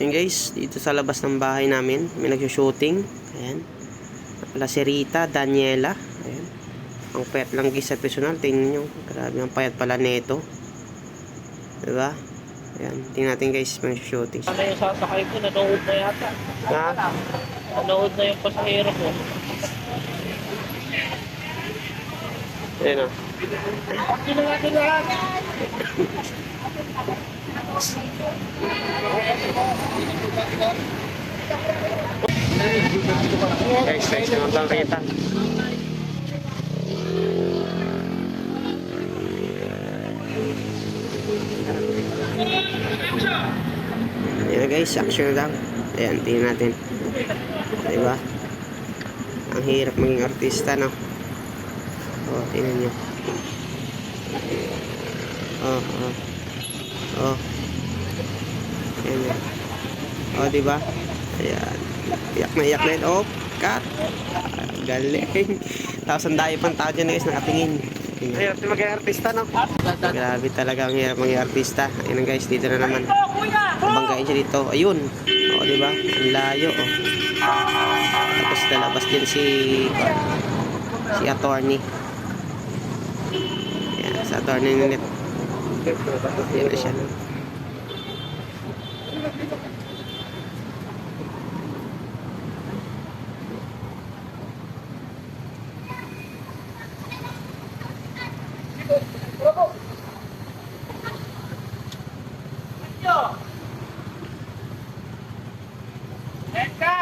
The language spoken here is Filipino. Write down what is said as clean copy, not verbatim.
Ayan guys, dito sa labas ng bahay namin, may nag-shooting. Ayan. Wala si Rita, Daniela. Ayan. Ang payat lang guys sa personal. Tingnan nyo. Grabe ang payat pala nito. Diba? Ayan. Tingnan natin guys, may shooting. Ano yung sasakay ko? Nanood na yata. Ha? Nanood na yung pasahero ko. Ayan o. Sino natin lahat? Guys, naman bang Rita? Ayan guys, action lang. Ayan, tingnan natin. Diba? Ang hirap maging artista, no? Oh, tingnan nyo. Oh. Ayan yan. Oh, diba? Ayan. Iyak na iyak na yun. Oh, cut. Galing. Tapos ang dayo pang tao dyan guys, nakatingin. Hirap na maging artista, no? Grabe talaga ang hirap maging artista. Ayan guys, dito na naman. Nabanggain siya dito. Ayun. Oh, diba? Ang layo, oh. Tapos lalabas din si attorney. Ayan, sa attorney nila. Ayan na siya. Eka!